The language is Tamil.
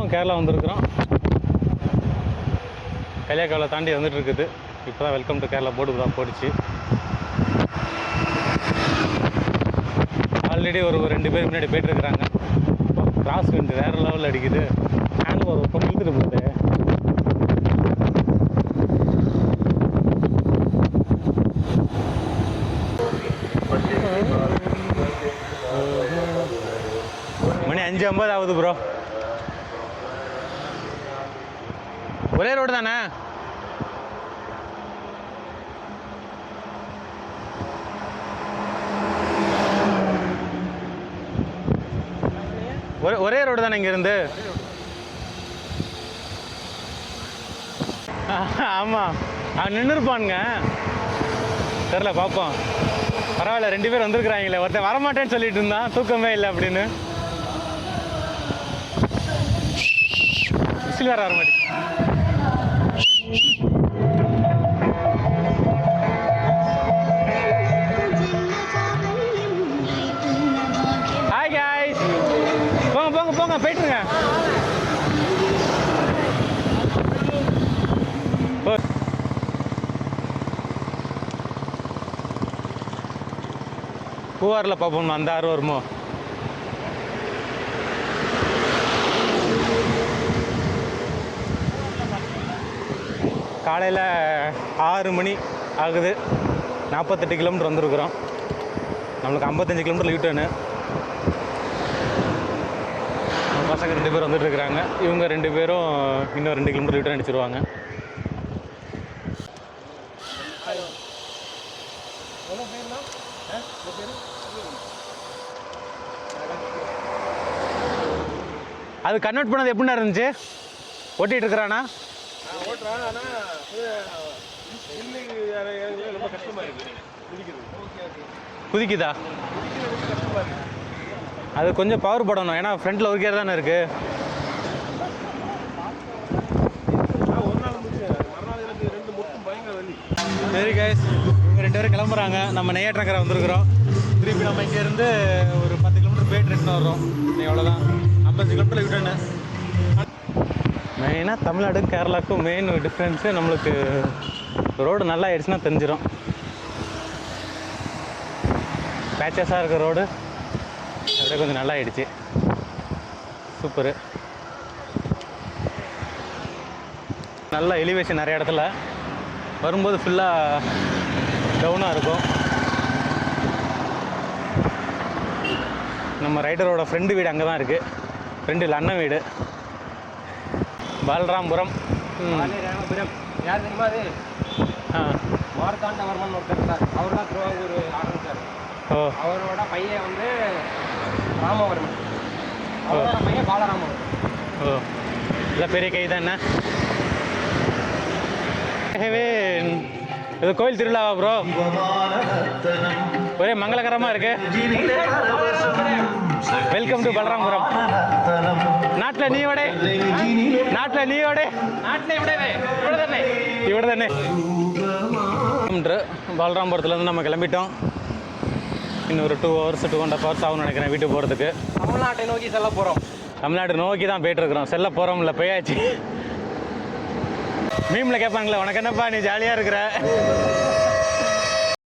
டைம் கேரளா வந்திருக்கிறோம். கலியாக்காவில் தாண்டி வந்துட்டு இருக்குது. இப்போ தான் வெல்கம் டு கேரளா போர்டு தான் போடுச்சு. ஆல்ரெடி ஒரு 2 பேர் முன்னாடி போயிட்டுருக்குறாங்க. கிராஸ் விண்டு வேறு லெவலில் அடிக்குது. ஹேண்டில் ஒரு பக்கம் இழுத்துட்டு போகுது. மணி 5:50 ஆகுது ப்ரோ. ஒரே ரோடு தானே? ஒரே ரோடு தானே இங்கேருந்து? ஆமாம், அவன் நின்றுருப்பானுங்க. தெரில, பார்ப்போம். பரவாயில்ல, 2 பேர் வந்திருக்கிறாங்களே. ஒருத்தன் வரமாட்டேன்னு சொல்லிட்டு இருந்தான், தூக்கமே இல்லை அப்படின்னு. விசில் வேறு வர மாட்டேங்குது. ஹாய் காய்ஸ், போங்க போங்க போங்க, போயிட்டுருங்க. பூவாரில் பார்ப்போம், அந்த ஆறு வருமோ. காலையில் 6 மணி ஆகுது. 48 கிலோமீட்டர் வந்திருக்கிறோம். நம்மளுக்கு 55 கிலோமீட்டர் யூட்டர்னு. பசங்க 2 பேர் வந்துட்டு இருக்கிறாங்க. இவங்க 2 பேரும் இன்னும் 2 கிலோமீட்டர் யூட்டர்ன் அடிச்சிருவாங்க. அது கன்வெர்ட் பண்ணது எப்படின்னா இருந்துச்சு? ஓட்டிகிட்டு இருக்கிறானா? குதிக்குதா? அது கொஞ்சம் பவர் போடணும், ஏன்னா ஃப்ரண்ட்டில் ஒரு கேர் தானே இருக்குது. சரி கைஸ், இவங்க 2 பேரும் கிளம்புறாங்க. நம்ம நெய்யாற்றங்கரை வந்திருக்கிறோம். திருப்பி நம்ம இங்கேருந்து ஒரு 10 கிலோமீட்டர் போயிட்டு ரிட்டர்ன் வர்றோம். அவ்வளோதான், 50 கிலோமீட்டர் ரிட்டர்னு. மெயினாக தமிழ்நாடும் கேரளாவுக்கும் மெயின் டிஃப்ரென்ஸு நம்மளுக்கு ரோடு நல்லா ஆயிடுச்சுன்னா தெரிஞ்சிடும். பேச்சஸாக இருக்க ரோடு அப்படியே கொஞ்சம் நல்லா ஆயிடுச்சு. சூப்பரு. நல்லா எலிவேஷன் நிறைய இடத்துல வரும்போது ஃபுல்லாக டவுனாக இருக்கும். நம்ம ரைடரோட ஃப்ரெண்டு வீடு அங்கே தான் இருக்குது. ஃப்ரெண்டு இல்லை, அண்ணன் வீடு. பலராம்புரம். யார் தெரியுமா அது? மார்த்தாண்டவர்மன் ஒருத்தர் சார். அவர் தான் திருவாங்கூர் ஆரம்பித்தார். அவரோட பையன் வந்து ராமவர்மன், அவரோட பையன் பாலராமவர்மன். ஓ, இல்லை பெரிய கை தான். என்ன இது கோயில் திருவிழாவா ப்ரோ? ஒரே மங்களகரமாக இருக்கு. Welcome to Balarampuram. நாட்டில் நீ விட, நாட்டில் நீ விட, நாட்டில் இவ்வளோ தானே. பலராம்புரத்துலேருந்து நம்ம கிளம்பிட்டோம். இன்னும் ஒரு 2 hours 2.5 hours ஆகும்னு நினைக்கிறேன் வீட்டுக்கு போகிறதுக்கு. தமிழ்நாட்டை நோக்கி செல்ல போகிறோம். தமிழ்நாடு நோக்கி தான் போயிட்டுருக்குறோம். செல்ல போகிறோம்ல, போயாச்சு. மீமில் கேட்பாங்களே, உனக்கு என்னப்பா நீ ஜாலியாக இருக்கிற?